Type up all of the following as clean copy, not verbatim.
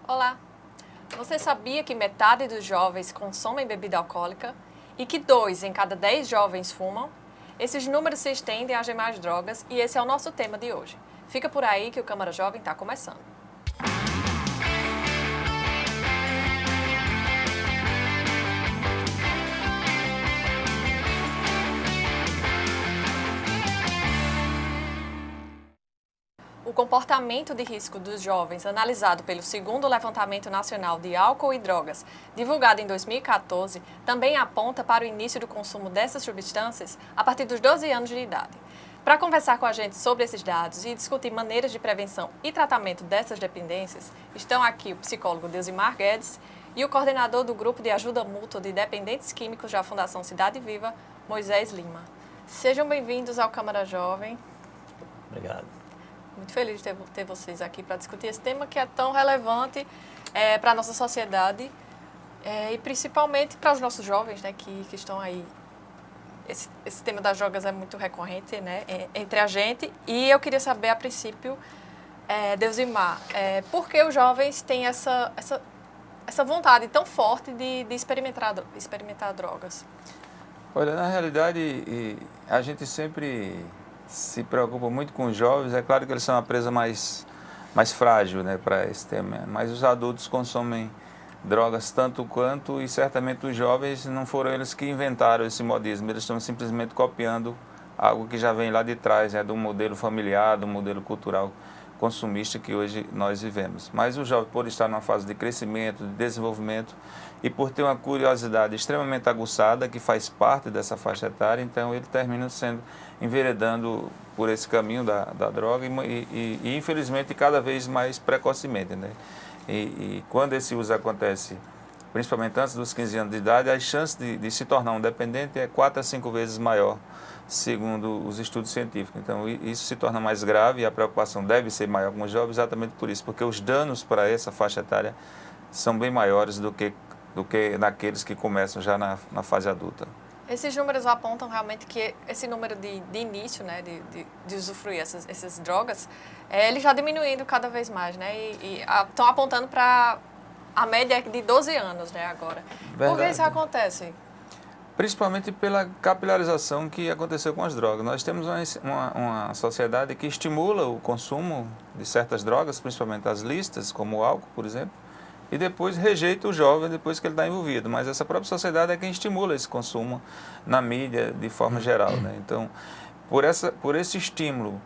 Olá! Você sabia que metade dos jovens consomem bebida alcoólica e que 2 em cada 10 jovens fumam? Esses números se estendem às demais drogas e esse é o nosso tema de hoje. Fica por aí que o Câmara Jovem está começando. O comportamento de risco dos jovens, analisado pelo segundo Levantamento Nacional de Álcool e Drogas, divulgado em 2014, também aponta para o início do consumo dessas substâncias a partir dos 12 anos de idade. Para conversar com a gente sobre esses dados e discutir maneiras de prevenção e tratamento dessas dependências, estão aqui o psicólogo Deusimar Guedes e o coordenador do Grupo de Ajuda Mútua de Dependentes Químicos da Fundação Cidade Viva, Moisés Lima. Sejam bem-vindos ao Câmara Jovem. Obrigado. Muito feliz de ter vocês aqui para discutir esse tema que é tão relevante para a nossa sociedade e principalmente para os nossos jovens, né, que estão aí. Esse tema das drogas é muito recorrente, né, entre a gente. E eu queria saber, a princípio, Deusimar, por que os jovens têm essa vontade tão forte de experimentar drogas? Olha, na realidade, a gente sempre se preocupa muito com os jovens. É claro que eles são uma presa mais frágil, né, para esse tema, mas os adultos consomem drogas tanto quanto, e certamente os jovens não foram eles que inventaram esse modismo, eles estão simplesmente copiando algo que já vem lá de trás, né, do modelo familiar, do modelo cultural consumista que hoje nós vivemos. Mas o jovem, por estar numa fase de crescimento, de desenvolvimento e por ter uma curiosidade extremamente aguçada que faz parte dessa faixa etária, então ele termina enveredando por esse caminho da droga e infelizmente cada vez mais precocemente, né? E quando esse uso acontece, principalmente antes dos 15 anos de idade, a chance de se tornar um dependente é 4 a 5 vezes maior, segundo os estudos científicos. Então, isso se torna mais grave e a preocupação deve ser maior com os jovens exatamente por isso, porque os danos para essa faixa etária são bem maiores do que naqueles que começam já na fase adulta. Esses números apontam realmente que esse número de início, né, de usufruir essas drogas, ele já diminuindo cada vez mais, né, e estão apontando para a média de 12 anos, né, agora. Verdade. Por que isso acontece? Principalmente pela capilarização que aconteceu com as drogas. Nós temos uma sociedade que estimula o consumo de certas drogas, principalmente as lícitas, como o álcool, por exemplo, e depois rejeita o jovem depois que ele está envolvido. Mas essa própria sociedade é quem estimula esse consumo na mídia de forma geral, né? Então, por esse estímulo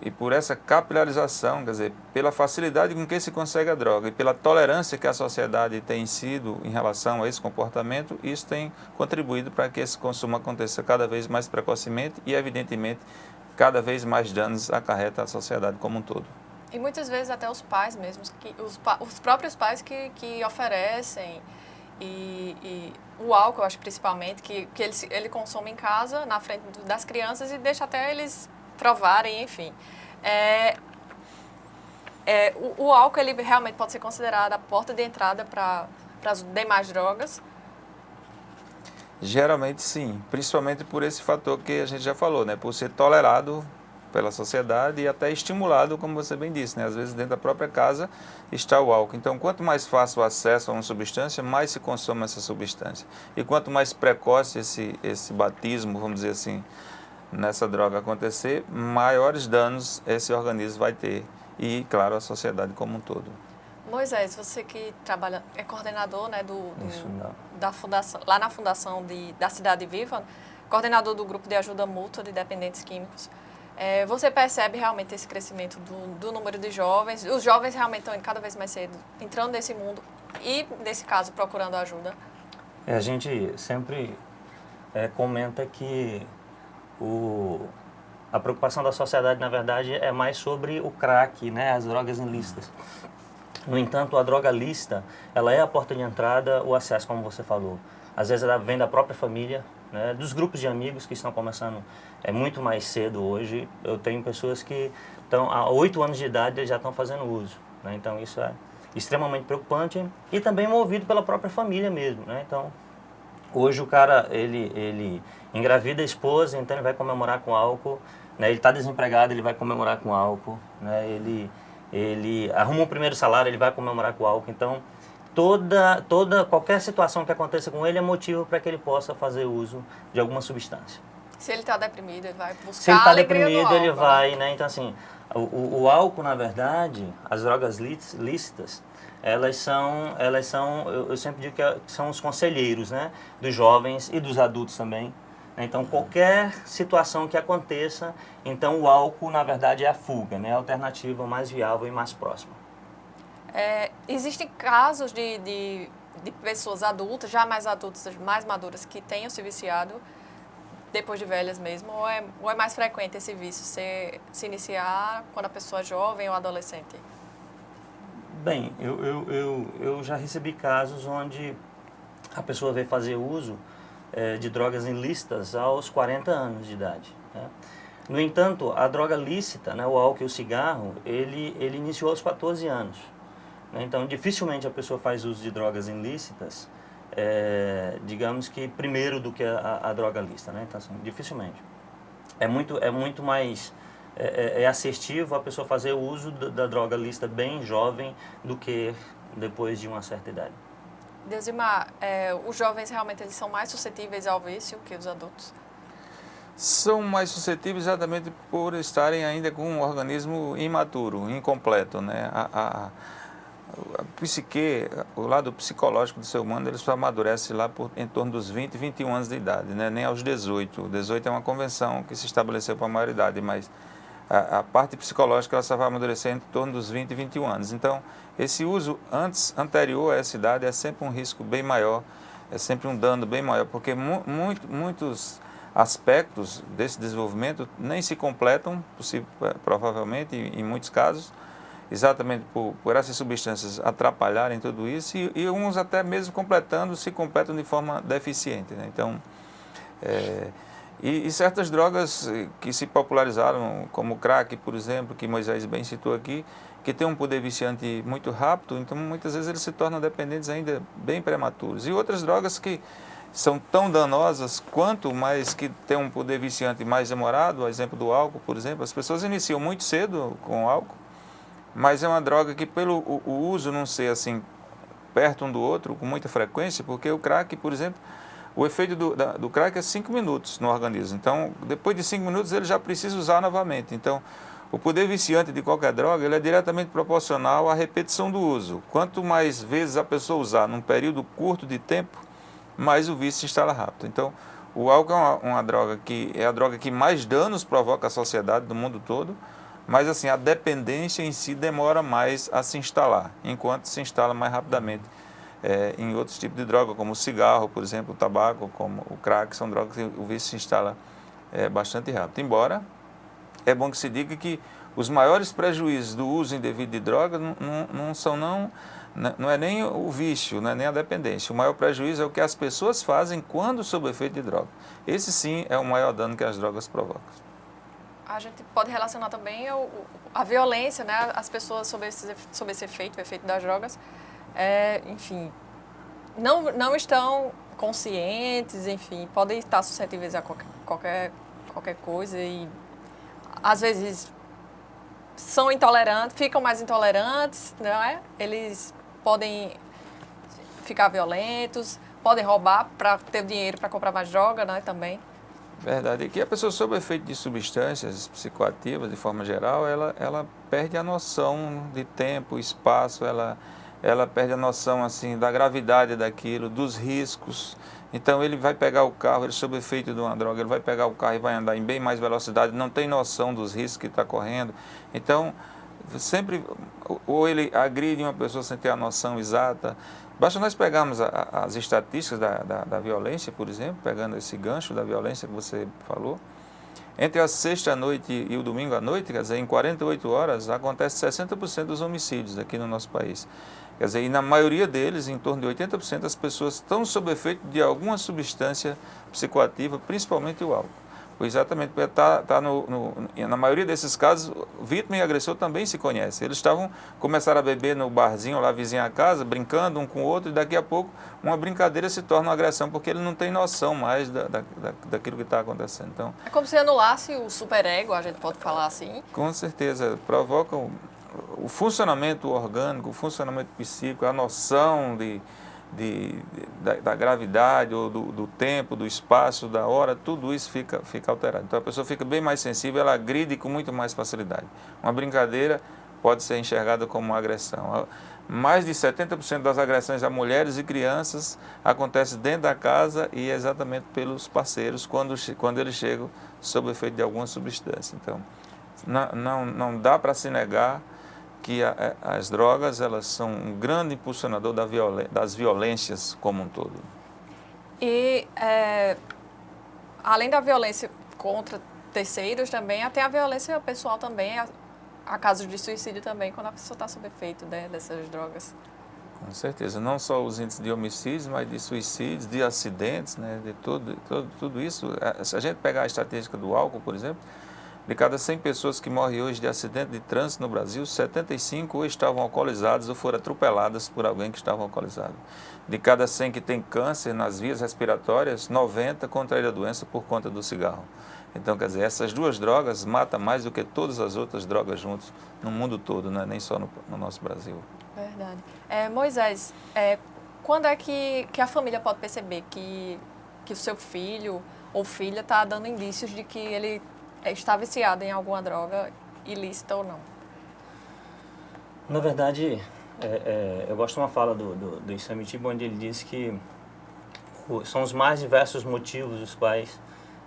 e por essa capilarização, quer dizer, pela facilidade com que se consegue a droga e pela tolerância que a sociedade tem sido em relação a esse comportamento, isso tem contribuído para que esse consumo aconteça cada vez mais precocemente e, evidentemente, cada vez mais danos acarreta à sociedade como um todo. E muitas vezes até os pais mesmos, os próprios pais que oferecem, e o álcool, eu acho principalmente, que ele consome em casa, na frente das crianças e deixa até eles provarem, enfim. O álcool, ele realmente pode ser considerado a porta de entrada para as demais drogas? Geralmente sim, principalmente por esse fator que a gente já falou, né? Por ser tolerado pela sociedade e até estimulado, como você bem disse, né? Às vezes dentro da própria casa está o álcool. Então, quanto mais fácil o acesso a uma substância, mais se consome essa substância. E quanto mais precoce esse batismo, vamos dizer assim, nessa droga acontecer, maiores danos esse organismo vai ter. E, claro, a sociedade como um todo. Moisés, você que trabalha, é coordenador, né, da fundação, lá na Fundação da Cidade Viva, coordenador do Grupo de Ajuda Mútua de Dependentes Químicos. Você percebe realmente esse crescimento do número de jovens? Os jovens realmente estão cada vez mais cedo entrando nesse mundo e, nesse caso, procurando ajuda? A gente sempre comenta que a preocupação da sociedade, na verdade, é mais sobre o crack, né, as drogas ilícitas. No entanto, a droga lícita, ela é a porta de entrada, o acesso, como você falou. Às vezes ela vem da própria família, né? Dos grupos de amigos que estão começando muito mais cedo hoje, eu tenho pessoas que estão há 8 anos de idade já estão fazendo uso, né? Então isso é extremamente preocupante e também movido pela própria família mesmo, né? Então hoje o cara, ele engravida a esposa, então ele vai comemorar com álcool, né? Ele está desempregado, ele vai comemorar com álcool, né? Ele arruma o primeiro salário, ele vai comemorar com álcool. Então, qualquer situação que aconteça com ele é motivo para que ele possa fazer uso de alguma substância. Se ele está deprimido, ele vai buscar Se ele está alegria deprimido, no ele álcool, vai, né? Então, assim, o álcool, na verdade, as drogas lícitas, elas são eu sempre digo que são os conselheiros, né? Dos jovens e dos adultos também. Então, qualquer situação que aconteça, então o álcool, na verdade, é a fuga, né? A alternativa mais viável e mais próxima. Existem casos de pessoas adultas, já mais adultas, mais maduras, que tenham se viciado depois de velhas mesmo, ou é mais frequente esse vício se iniciar quando a pessoa é jovem ou adolescente? Bem, eu já recebi casos onde a pessoa veio fazer uso de drogas ilícitas aos 40 anos de idade, né? No entanto, a droga lícita, né, o álcool e o cigarro, ele iniciou aos 14 anos. Né? Então, dificilmente a pessoa faz uso de drogas ilícitas, digamos que primeiro do que a droga lícita, né? Então, assim, dificilmente. É muito mais assertivo a pessoa fazer o uso da droga lícita bem jovem do que depois de uma certa idade. Deusimar, os jovens realmente eles são mais suscetíveis ao vício que os adultos? São mais suscetíveis exatamente por estarem ainda com um organismo imaturo, incompleto, né? A psique, o lado psicológico do ser humano, ele só amadurece lá em torno dos 20, 21 anos de idade, né? Nem aos 18. 18 é uma convenção que se estabeleceu para a maioridade, mas a parte psicológica ela só vai amadurecer em torno dos 20 e 21 anos. Então, esse uso anterior a essa idade é sempre um risco bem maior, é sempre um dano bem maior, porque muitos aspectos desse desenvolvimento nem se completam, provavelmente, em muitos casos, exatamente por essas substâncias atrapalharem tudo isso, e uns até mesmo se completam de forma deficiente, né? Então, e certas drogas que se popularizaram, como o crack, por exemplo, que Moisés bem citou aqui, que tem um poder viciante muito rápido, então muitas vezes eles se tornam dependentes ainda bem prematuros. E outras drogas que são tão danosas quanto, mas que têm um poder viciante mais demorado, o exemplo do álcool, por exemplo, as pessoas iniciam muito cedo com o álcool, mas é uma droga que pelo o uso não ser assim perto um do outro com muita frequência, porque o crack, por exemplo, o efeito do crack é 5 minutos no organismo. Então, depois de 5 minutos, ele já precisa usar novamente. Então, o poder viciante de qualquer droga, ele é diretamente proporcional à repetição do uso. Quanto mais vezes a pessoa usar num período curto de tempo, mais o vício se instala rápido. Então, o álcool é uma droga que é a droga que mais danos provoca à sociedade do mundo todo, mas assim, a dependência em si demora mais a se instalar, enquanto se instala mais rapidamente em outros tipos de droga, como o cigarro, por exemplo, o tabaco, como o crack, são drogas que o vício se instala bastante rápido. Embora, é bom que se diga que os maiores prejuízos do uso indevido de drogas não é nem o vício, não é nem a dependência. O maior prejuízo é o que as pessoas fazem quando sob efeito de droga. Esse sim é o maior dano que as drogas provocam. A gente pode relacionar também a violência, né? As pessoas sob esse efeito, o efeito das drogas, enfim, não estão conscientes, enfim, podem estar suscetíveis a qualquer coisa e às vezes são intolerantes, ficam mais intolerantes, não é? Eles podem ficar violentos, podem roubar para ter dinheiro para comprar mais droga, né, também. Verdade. E que a pessoa sob efeito de substâncias psicoativas, de forma geral, ela perde a noção de tempo, espaço, ela perde a noção assim da gravidade daquilo, dos riscos. Então ele vai pegar o carro, ele sob efeito de uma droga, ele vai pegar o carro e vai andar em bem mais velocidade, não tem noção dos riscos que está correndo. Então, sempre, ou ele agride uma pessoa sem ter a noção exata. Basta nós pegarmos as estatísticas da violência, por exemplo, pegando esse gancho da violência que você falou. Entre a sexta-noite e o domingo à noite, quer dizer, em 48 horas, acontece 60% dos homicídios aqui no nosso país. Quer dizer, e na maioria deles, em torno de 80%, as pessoas estão sob efeito de alguma substância psicoativa, principalmente o álcool. Exatamente, porque na maioria desses casos, vítima e agressor também se conhecem. Eles começaram a beber no barzinho lá vizinho à casa, brincando um com o outro, e daqui a pouco uma brincadeira se torna uma agressão, porque ele não tem noção mais daquilo que está acontecendo. Então, é como se anulasse o superego, a gente pode falar assim? Com certeza, provocam o funcionamento orgânico, o funcionamento psíquico, a noção da gravidade, ou do tempo, do espaço, da hora, tudo isso fica alterado. Então a pessoa fica bem mais sensível, ela agride com muito mais facilidade. Uma brincadeira pode ser enxergada como uma agressão. Mais de 70% das agressões a mulheres e crianças acontecem dentro da casa e exatamente pelos parceiros quando eles chegam sob o efeito de alguma substância. Então, não dá para se negar que as drogas, elas são um grande impulsionador das violências como um todo. E além da violência contra terceiros também, até a violência pessoal também, há casos de suicídio também, quando a pessoa está sob efeito dessas drogas. Com certeza, não só os índices de homicídios, mas de suicídios, de acidentes, né, de tudo isso. Se a gente pegar a estatística do álcool, por exemplo, de cada 100 pessoas que morrem hoje de acidente de trânsito no Brasil, 75 ou estavam alcoolizadas ou foram atropeladas por alguém que estava alcoolizado. De cada 100 que tem câncer nas vias respiratórias, 90 contraíram a doença por conta do cigarro. Então, quer dizer, essas duas drogas matam mais do que todas as outras drogas juntas no mundo todo, não é nem só no nosso Brasil. Verdade. Moisés, quando é que a família pode perceber que o seu filho ou filha está dando indícios de que ele está viciado em alguma droga, ilícita ou não? Na verdade, eu gosto de uma fala do Isamitiba, onde ele diz que são os mais diversos motivos os quais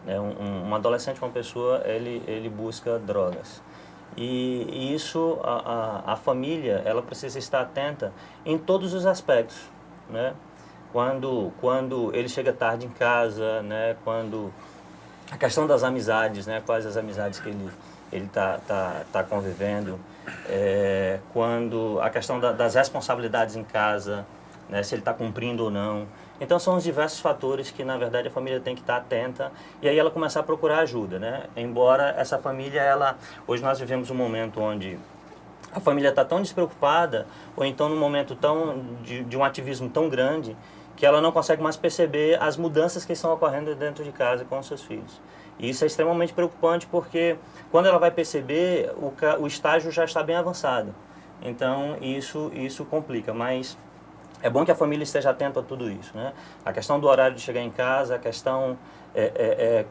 um adolescente, uma pessoa, ele busca drogas. E isso, a família, ela precisa estar atenta em todos os aspectos, né? Quando ele chega tarde em casa, né? Quando a questão das amizades, né? Quais as amizades que ele tá convivendo, quando a questão das responsabilidades em casa, né? Se ele está cumprindo ou não. Então são os diversos fatores que, na verdade, a família tem que estar atenta e aí ela começar a procurar ajuda, né? Embora essa família, hoje nós vivemos um momento onde a família está tão despreocupada, ou então num momento de um ativismo tão grande, que ela não consegue mais perceber as mudanças que estão ocorrendo dentro de casa com os seus filhos. E isso é extremamente preocupante porque quando ela vai perceber, o estágio já está bem avançado. Então isso complica, mas é bom que a família esteja atenta a tudo isso, né? A questão do horário de chegar em casa, a questão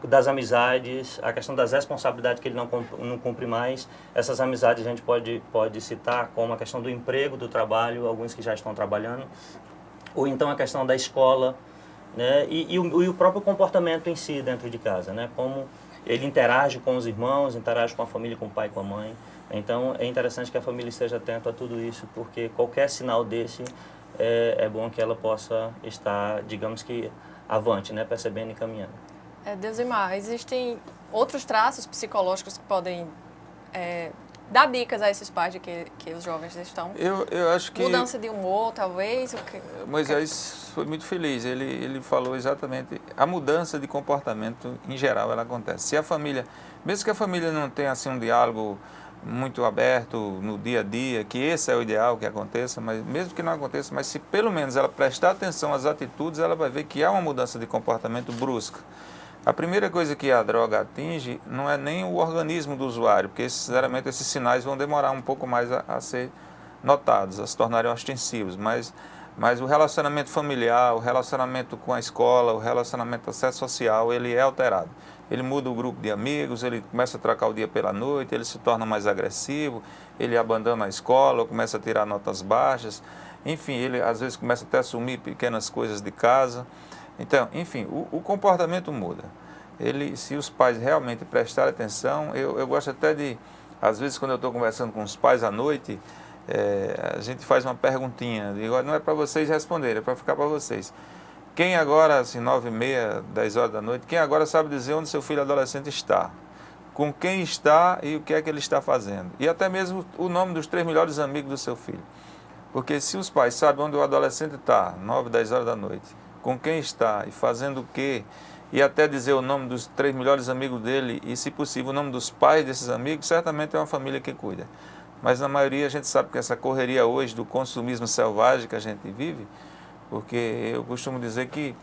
das amizades, a questão das responsabilidades que ele não cumpre mais. Essas amizades a gente pode citar como a questão do emprego, do trabalho, alguns que já estão trabalhando, ou então a questão da escola, né? E o próprio comportamento em si dentro de casa, né? Como ele interage com os irmãos, interage com a família, com o pai, com a mãe. Então é interessante que a família esteja atenta a tudo isso, porque qualquer sinal desse é bom que ela possa estar, digamos que, avante, né? Percebendo e caminhando. Deusimar, existem outros traços psicológicos que podem dar dicas a esses pais de que os jovens estão? Eu acho que... Mudança de humor, talvez? Moisés foi muito feliz. Ele falou exatamente... A mudança de comportamento, em geral, ela acontece. Se a família... Mesmo que a família não tenha assim, um diálogo muito aberto no dia a dia, que esse é o ideal que aconteça, mas mesmo que não aconteça, mas se pelo menos ela prestar atenção às atitudes, ela vai ver que há uma mudança de comportamento brusca. A primeira coisa que a droga atinge não é nem o organismo do usuário, porque sinceramente esses sinais vão demorar um pouco mais a ser notados, a se tornarem ostensivos, mas o relacionamento familiar, o relacionamento com a escola, o relacionamento do acesso social, ele é alterado. Ele muda o grupo de amigos, ele começa a trocar o dia pela noite, ele se torna mais agressivo, ele abandona a escola, começa a tirar notas baixas, enfim, ele às vezes começa até a assumir pequenas coisas de casa. Então, enfim, o comportamento muda. Se os pais realmente prestarem atenção, eu gosto até de, às vezes quando eu estou conversando com os pais à noite, a gente faz uma perguntinha, digo, não é para vocês responderem, é para ficar para vocês. Quem agora, assim, 9h30, 10 horas da noite, quem agora sabe dizer onde seu filho adolescente está? Com quem está e o que é que ele está fazendo? E até mesmo o nome dos 3 melhores amigos do seu filho. Porque se os pais sabem onde o adolescente está, 9, 10 horas da noite, com quem está e fazendo o quê, e até dizer o nome dos 3 melhores amigos dele e, se possível, o nome dos pais desses amigos, certamente é uma família que cuida. Mas na maioria a gente sabe que essa correria hoje do consumismo selvagem que a gente vive, porque eu costumo dizer que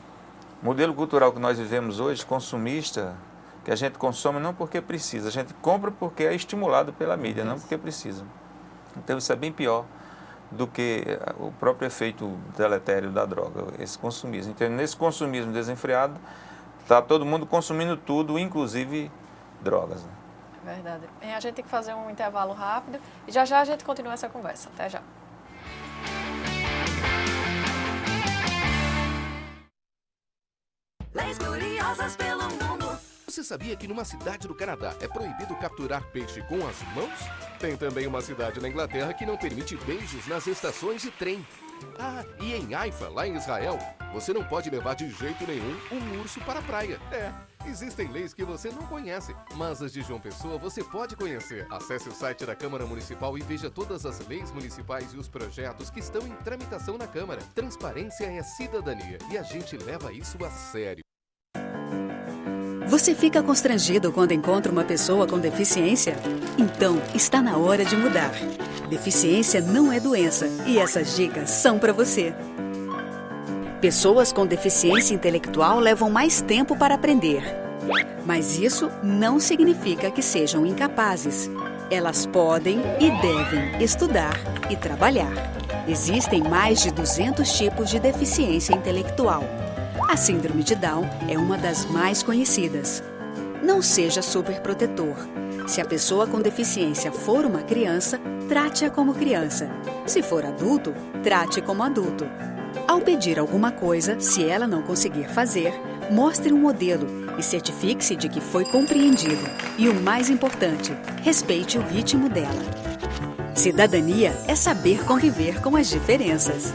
o modelo cultural que nós vivemos hoje, consumista, que a gente consome não porque precisa, a gente compra porque é estimulado pela mídia, não porque precisa. Então isso é bem pior do que o próprio efeito deletério da droga, esse consumismo. Então, nesse consumismo desenfreado, está todo mundo consumindo tudo, inclusive drogas. Né? É verdade. A gente tem que fazer um intervalo rápido e já já a gente continua essa conversa. Até já. Leis curiosas pelo mundo. Você sabia que numa cidade do Canadá é proibido capturar peixe com as mãos? Tem também uma cidade na Inglaterra que não permite beijos nas estações de trem. Ah, e em Haifa, lá em Israel, você não pode levar de jeito nenhum um urso para a praia. Existem leis que você não conhece, mas as de João Pessoa você pode conhecer. Acesse o site da Câmara Municipal e veja todas as leis municipais e os projetos que estão em tramitação na Câmara. Transparência é cidadania e a gente leva isso a sério. Você fica constrangido quando encontra uma pessoa com deficiência? Então, está na hora de mudar. Deficiência não é doença e essas dicas são para você. Pessoas com deficiência intelectual levam mais tempo para aprender. Mas isso não significa que sejam incapazes. Elas podem e devem estudar e trabalhar. Existem mais de 200 tipos de deficiência intelectual. A síndrome de Down é uma das mais conhecidas. Não seja superprotetor. Se a pessoa com deficiência for uma criança, trate-a como criança. Se for adulto, trate como adulto. Ao pedir alguma coisa, se ela não conseguir fazer, mostre um modelo e certifique-se de que foi compreendido. E o mais importante, respeite o ritmo dela. Cidadania é saber conviver com as diferenças.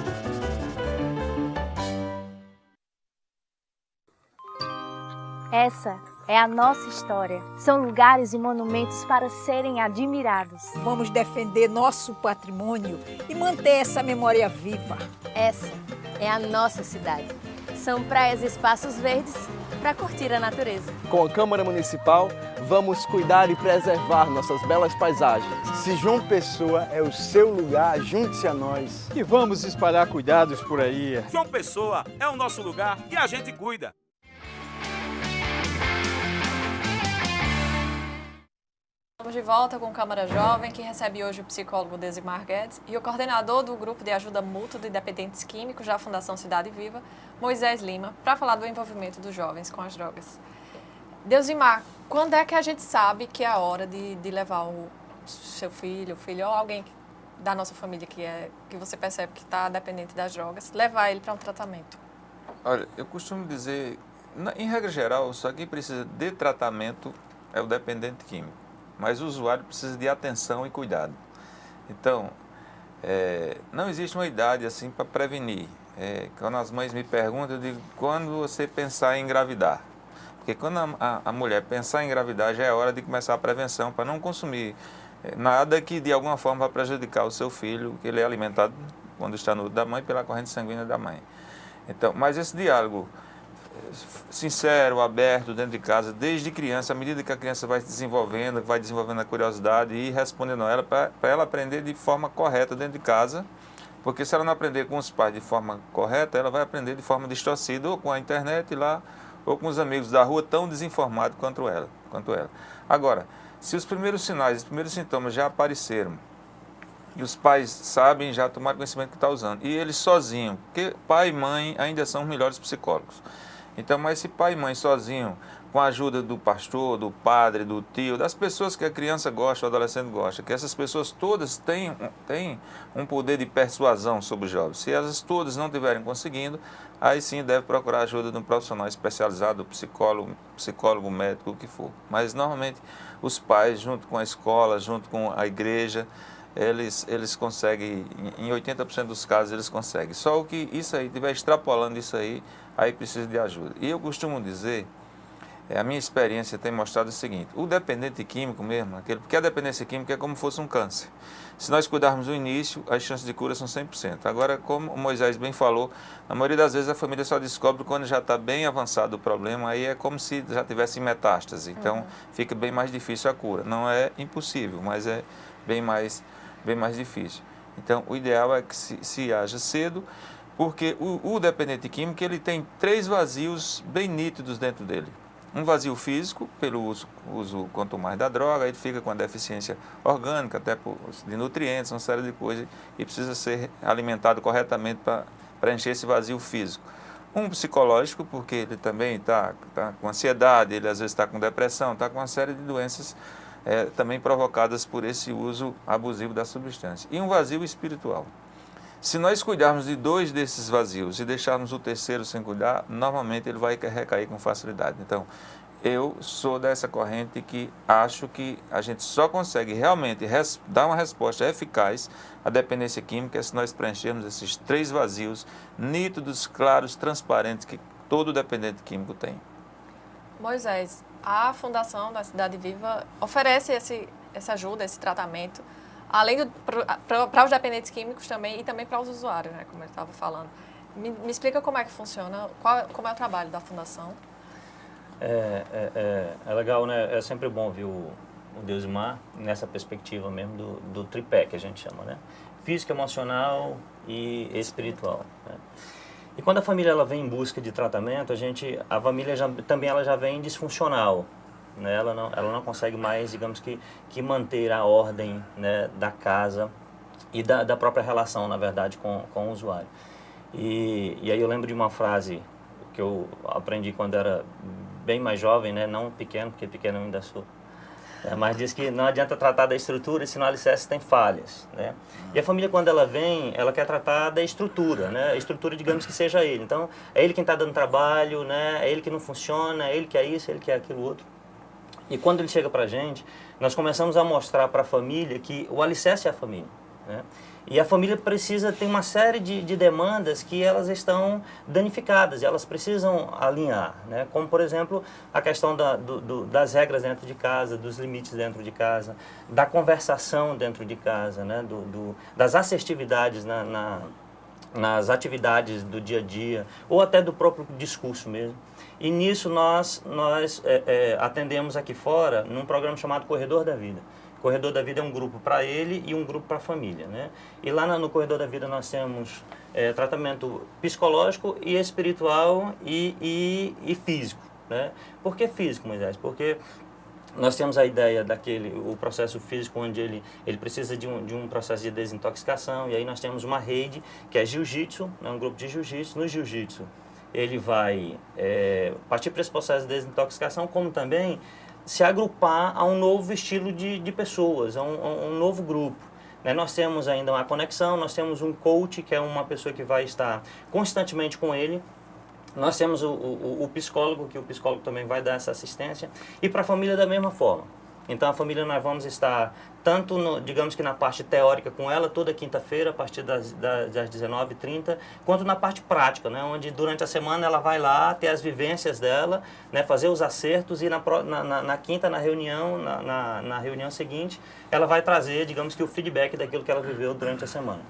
Essa é a nossa história. São lugares e monumentos para serem admirados. Vamos defender nosso patrimônio e manter essa memória viva. Essa é a nossa cidade. São praias e espaços verdes para curtir a natureza. Com a Câmara Municipal, vamos cuidar e preservar nossas belas paisagens. Se João Pessoa é o seu lugar, junte-se a nós. E vamos espalhar cuidados por aí. João Pessoa é o nosso lugar e a gente cuida. Estamos de volta com Câmara Jovem, que recebe hoje o psicólogo Desimar Guedes e o coordenador do Grupo de Ajuda Mútua de Dependentes Químicos da Fundação Cidade Viva, Moisés Lima, para falar do envolvimento dos jovens com as drogas. Desimar, quando é que a gente sabe que é a hora de levar o seu filho ou alguém da nossa família que você percebe que está dependente das drogas, levar ele para um tratamento? Olha, eu costumo dizer, em regra geral, só quem precisa de tratamento é o dependente químico. Mas o usuário precisa de atenção e cuidado. Então, não existe uma idade assim para prevenir. Quando as mães me perguntam, eu digo, quando você pensar em engravidar? Porque quando a mulher pensar em engravidar, já é hora de começar a prevenção para não consumir nada que de alguma forma vá prejudicar o seu filho, que ele é alimentado quando está no útero da mãe pela corrente sanguínea da mãe. Então, mas esse diálogo sincero, aberto, dentro de casa, desde criança, à medida que a criança vai se desenvolvendo, vai desenvolvendo a curiosidade e ir respondendo a ela, para ela aprender de forma correta dentro de casa, porque se ela não aprender com os pais de forma correta, ela vai aprender de forma distorcida, ou com a internet lá, ou com os amigos da rua tão desinformados quanto ela. Agora, se os primeiros sinais, os primeiros sintomas já apareceram, e os pais sabem, já tomaram conhecimento que está usando, e eles sozinhos, porque pai e mãe ainda são os melhores psicólogos. Então, mas se pai e mãe sozinho, com a ajuda do pastor, do padre, do tio, das pessoas que a criança gosta, o adolescente gosta, que essas pessoas todas têm um poder de persuasão sobre os jovens. Se elas todas não estiverem conseguindo, aí sim deve procurar a ajuda de um profissional especializado, psicólogo, médico, o que for. Mas normalmente os pais, junto com a escola, junto com a igreja, eles conseguem, em 80% dos casos eles conseguem. Só o que isso aí, estiver extrapolando isso aí precisa de ajuda. E eu costumo dizer a minha experiência tem mostrado o seguinte: o dependente químico mesmo, porque a dependência química é como se fosse um câncer. Se nós cuidarmos do início, as chances de cura são 100%. Agora, como o Moisés bem falou, na maioria das vezes a família só descobre quando já está bem avançado o problema, aí é como se já tivesse metástase. Então, fica bem mais difícil a cura. Não é impossível, mas é bem mais difícil. Então, o ideal é que se haja cedo, porque o dependente químico ele tem 3 vazios bem nítidos dentro dele. Um vazio físico, pelo uso quanto mais da droga, ele fica com a deficiência orgânica, até de nutrientes, uma série de coisas, e precisa ser alimentado corretamente para preencher esse vazio físico. Um psicológico, porque ele também está com ansiedade, ele às vezes está com depressão, está com uma série de doenças também provocadas por esse uso abusivo da substância. E um vazio espiritual. Se nós cuidarmos de 2 desses vazios e deixarmos o terceiro sem cuidar, normalmente ele vai recair com facilidade. Então, eu sou dessa corrente que acho que a gente só consegue realmente dar uma resposta eficaz à dependência química se nós preenchermos esses 3 vazios nítidos, claros, transparentes que todo dependente químico tem. Moisés, a Fundação da Cidade Viva oferece essa ajuda, esse tratamento, além para os dependentes químicos também e também para os usuários, né, como ele estava falando. Me explica como é que funciona, como é o trabalho da Fundação. É legal, né? É sempre bom ver o Deusmar nessa perspectiva mesmo do tripé que a gente chama, né? Físico, emocional e espiritual, né? E quando a família ela vem em busca de tratamento, a família também ela já vem disfuncional, né? Ela não consegue mais, digamos que manter a ordem, né, da casa e da própria relação, na verdade, com o usuário. E aí eu lembro de uma frase que eu aprendi quando era bem mais jovem, né? Não pequeno, porque pequeno eu ainda sou. Mas diz que não adianta tratar da estrutura se no alicerce tem falhas, né? E a família, quando ela vem, ela quer tratar da estrutura, né? A estrutura, digamos que seja ele. Então, é ele quem está dando trabalho, né? É ele que não funciona, é ele que é isso, é ele que é aquilo outro. E quando ele chega para a gente, nós começamos a mostrar para a família que o alicerce é a família, né? E a família tem uma série de demandas que elas estão danificadas, e elas precisam alinhar, né? Como, por exemplo, a questão das regras dentro de casa, dos limites dentro de casa, da conversação dentro de casa, né? Das assertividades nas atividades do dia a dia, ou até do próprio discurso mesmo. E nisso nós atendemos aqui fora num programa chamado Corredor da Vida. Corredor da Vida é um grupo para ele e um grupo para a família, né? E lá no Corredor da Vida nós temos tratamento psicológico e espiritual e físico, né? Por que físico, Moisés? Porque nós temos a ideia o processo físico onde ele precisa de um processo de desintoxicação, e aí nós temos uma rede que é jiu-jitsu, né? Um grupo de jiu-jitsu. No jiu-jitsu ele vai partir para esse processo de desintoxicação, como também se agrupar a um novo estilo de pessoas, a um novo grupo, né? Nós temos ainda uma conexão, nós temos um coach, que é uma pessoa que vai estar constantemente com ele. Nós temos o psicólogo, que o psicólogo também vai dar essa assistência, e para a família da mesma forma. Então a família nós vamos estar tanto, digamos que na parte teórica com ela, toda quinta-feira, a partir das 19h30, quanto na parte prática, né? Onde durante a semana ela vai lá ter as vivências dela, né? Fazer os acertos, e na quinta, na reunião seguinte, ela vai trazer, digamos que o feedback daquilo que ela viveu durante a semana.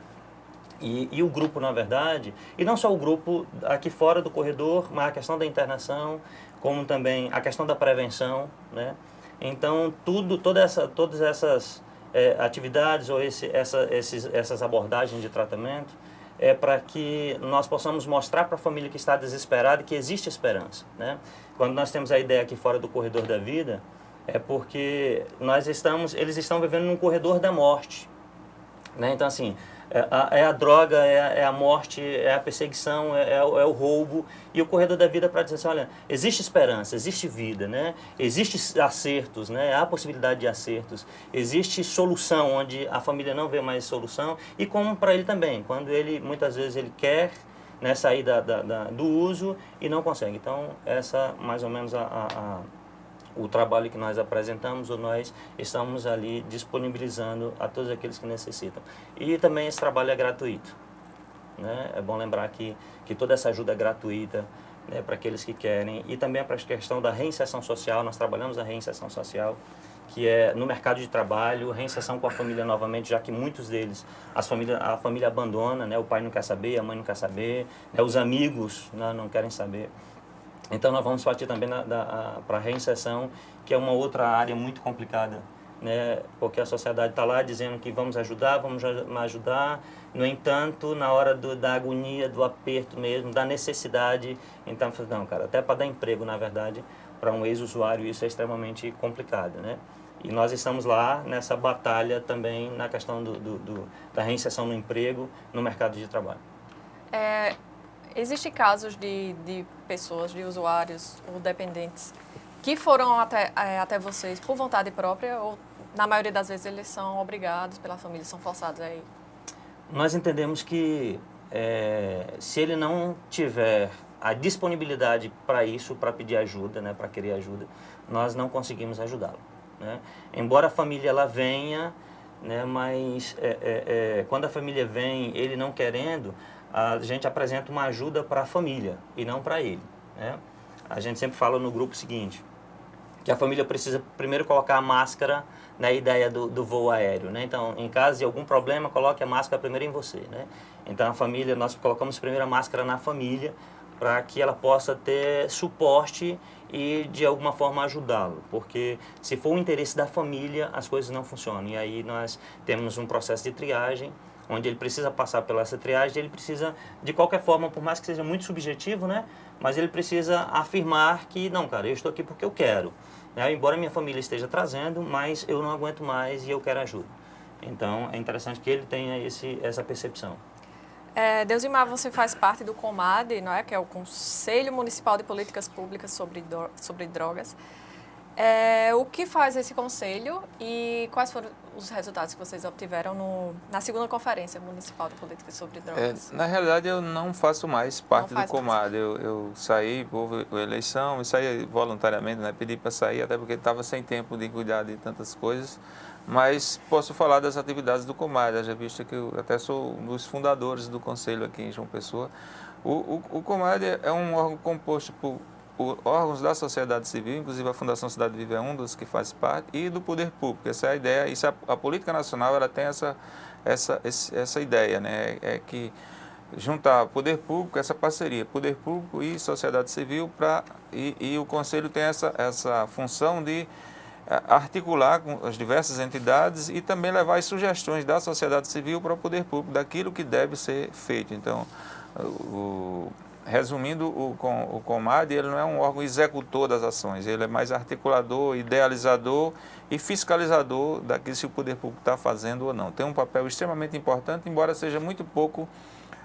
E o grupo, na verdade, e não só o grupo aqui fora do corredor, mas a questão da internação, como também a questão da prevenção, né? Então, todas essas atividades ou essas abordagens de tratamento é para que nós possamos mostrar para a família que está desesperada que existe esperança, né? Quando nós temos a ideia aqui fora do Corredor da Vida, é porque eles estão vivendo num corredor da morte, né? Então, assim, é a droga, é a morte, é a perseguição, é o roubo. E o Corredor da Vida para dizer assim, olha, existe esperança, existe vida, né? Existe acertos, né? Há possibilidade de acertos. Existe solução, onde a família não vê mais solução. E como para ele também, quando muitas vezes ele quer, né, sair do uso e não consegue. Então, essa mais ou menos o trabalho que nós apresentamos, ou nós estamos ali disponibilizando a todos aqueles que necessitam. E também esse trabalho é gratuito, né? É bom lembrar que toda essa ajuda é gratuita. né, para aqueles que querem, e também para a questão da reinserção social. Nós trabalhamos a reinserção social, que é no mercado de trabalho, reinserção com a família novamente, já que muitos deles a família abandona, né, o pai não quer saber, a mãe não quer saber, né, os amigos, né, não querem saber. Então nós vamos partir também para a reinserção, que é uma outra área muito complicada, né, porque a sociedade está lá dizendo que vamos ajudar, no entanto, na hora da agonia, do aperto mesmo, da necessidade, então, não, cara, até para dar emprego, na verdade, para um ex-usuário, isso é extremamente complicado, né? E nós estamos lá nessa batalha também na questão da reinserção no emprego, no mercado de trabalho. Existem casos de pessoas, de usuários ou dependentes que foram até vocês por vontade própria ou, na maioria das vezes, eles são obrigados pela família, são forçados aí? Nós entendemos que se ele não tiver a disponibilidade para isso, para pedir ajuda, né, para querer ajuda, nós não conseguimos ajudá-lo, né? Embora a família ela venha, né, mas quando a família vem, ele não querendo, a gente apresenta uma ajuda para a família e não para ele, né? A gente sempre fala no grupo o seguinte, que a família precisa primeiro colocar a máscara na ideia do voo aéreo, né? Então, em caso de algum problema, coloque a máscara primeiro em você, né? Então, a família, nós colocamos primeiro a máscara na família para que ela possa ter suporte e, de alguma forma, ajudá-lo. Porque, se for o interesse da família, as coisas não funcionam. E aí, nós temos um processo de triagem, onde ele precisa passar pela essa triagem, ele precisa, de qualquer forma, por mais que seja muito subjetivo, né? Mas ele precisa afirmar que, não, cara, eu estou aqui porque eu quero. Né? Embora minha família esteja trazendo, mas eu não aguento mais e eu quero ajuda. Então, é interessante que ele tenha essa percepção. Deusimar, você faz parte do COMAD, não é? Que é o Conselho Municipal de Políticas Públicas sobre Drogas. O que faz esse conselho e quais foram os resultados que vocês obtiveram na segunda Conferência Municipal de Políticas sobre Drogas? Na realidade, eu não faço mais parte do COMAD. Eu saí, houve eleição, eu saí voluntariamente, né? Pedi para sair, até porque estava sem tempo de cuidar de tantas coisas. Mas posso falar das atividades do COMAD, já visto que eu até sou um dos fundadores do conselho aqui em João Pessoa. O COMAD é um órgão composto por órgãos da sociedade civil, inclusive a Fundação Cidade Viva é um dos que faz parte, e do poder público. Essa é a ideia, a política nacional ela tem essa ideia, né? É que juntar poder público, essa parceria, poder público e sociedade civil, e o Conselho tem essa função de articular com as diversas entidades e também levar as sugestões da sociedade civil para o poder público, daquilo que deve ser feito. Então, resumindo, o COMAD ele não é um órgão executor das ações, ele é mais articulador, idealizador e fiscalizador daquilo que o poder público está fazendo ou não. Tem um papel extremamente importante, embora seja muito pouco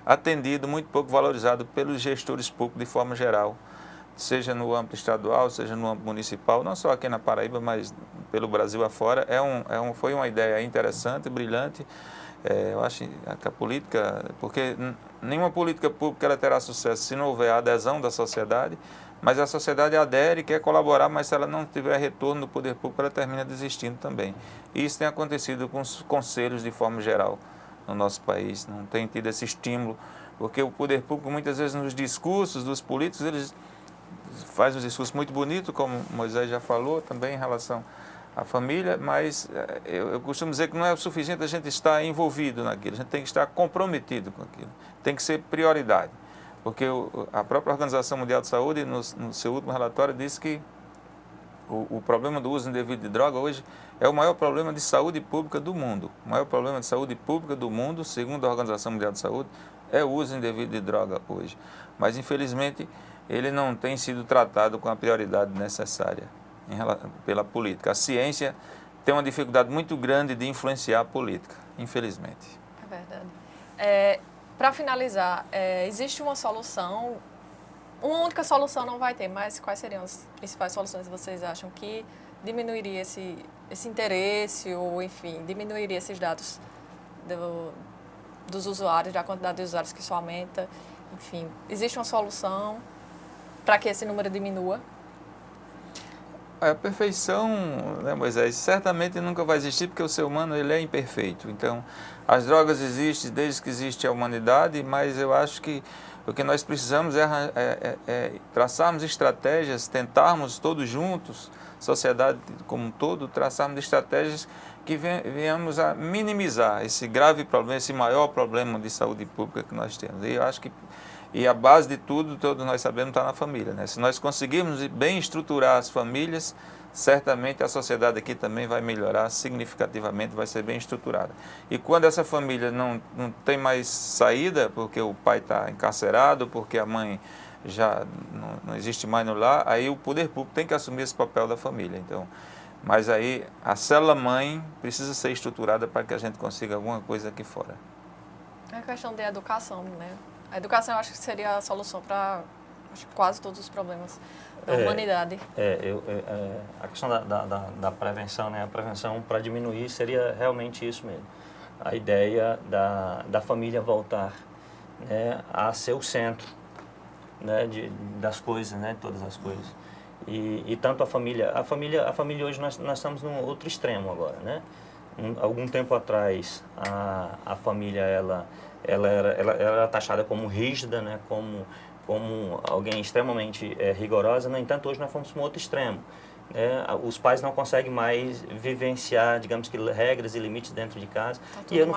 atendido, muito pouco valorizado pelos gestores públicos de forma geral, seja no âmbito estadual, seja no âmbito municipal, não só aqui na Paraíba, mas pelo Brasil afora. Foi uma ideia interessante, brilhante. Eu acho que a política, porque nenhuma política pública ela terá sucesso se não houver a adesão da sociedade, mas a sociedade adere, quer colaborar, mas se ela não tiver retorno do poder público, ela termina desistindo também. E isso tem acontecido com os conselhos de forma geral no nosso país, não tem tido esse estímulo, porque o poder público muitas vezes nos discursos dos políticos, eles fazem um discurso muito bonito, como Moisés já falou, também em relação à família, mas eu costumo dizer que não é o suficiente a gente estar envolvido naquilo, a gente tem que estar comprometido com aquilo, tem que ser prioridade, porque a própria Organização Mundial de Saúde, no seu último relatório, disse que o problema do uso indevido de droga hoje é o maior problema de saúde pública do mundo. O maior problema de saúde pública do mundo, segundo a Organização Mundial de Saúde, é o uso indevido de droga hoje. Mas, infelizmente, ele não tem sido tratado com a prioridade necessária pela política. A ciência tem uma dificuldade muito grande de influenciar a política, infelizmente. É verdade. Para finalizar, existe uma solução, uma única solução não vai ter, mas quais seriam as principais soluções que vocês acham que diminuiria esse interesse ou, enfim, diminuiria esses dados dos usuários, da quantidade de usuários que só aumenta? Enfim, existe uma solução para que esse número diminua? A perfeição, né, Moisés, certamente nunca vai existir, porque o ser humano ele é imperfeito. Então, as drogas existem desde que existe a humanidade, mas eu acho que Porque nós precisamos traçarmos estratégias, tentarmos todos juntos, sociedade como um todo, traçarmos estratégias que venhamos a minimizar esse grave problema, esse maior problema de saúde pública que nós temos. E eu acho que a base de tudo, todos nós sabemos, está na família, né? Se nós conseguirmos bem estruturar as famílias, certamente a sociedade aqui também vai melhorar significativamente, vai ser bem estruturada. E quando essa família não tem mais saída, porque o pai está encarcerado, porque a mãe já não existe mais no lar, aí o poder público tem que assumir esse papel da família. Então, mas aí a célula-mãe precisa ser estruturada para que a gente consiga alguma coisa aqui fora. É a questão da educação, né? A educação eu acho que seria a solução para quase todos os problemas da humanidade. A questão da prevenção, né? A prevenção para diminuir seria realmente isso mesmo. A ideia da família voltar, né, a ser o centro, né, das coisas, né, todas as coisas. E tanto a família hoje nós estamos num outro extremo agora, né? Algum tempo atrás a família ela era taxada como rígida, né, como alguém extremamente rigorosa. No entanto, hoje nós fomos para um outro extremo. Os pais não conseguem mais vivenciar, digamos que, regras e limites dentro de casa. E eu não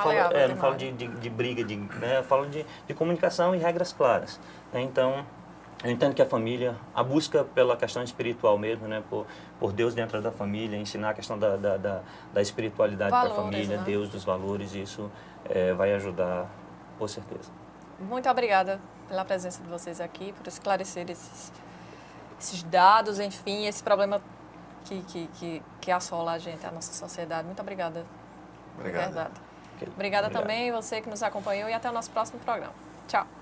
falo de briga, né, eu falo de comunicação e regras claras. Então, eu entendo que a família, a busca pela questão espiritual mesmo, né, por Deus dentro da família, ensinar a questão da espiritualidade para a família, né? Deus dos valores, isso vai ajudar, com certeza. Muito obrigada pela presença de vocês aqui, por esclarecer esses dados, enfim, esse problema que assola a gente, a nossa sociedade. Muito obrigada. Obrigado. Verdade. Obrigada também você que nos acompanhou e até o nosso próximo programa. Tchau.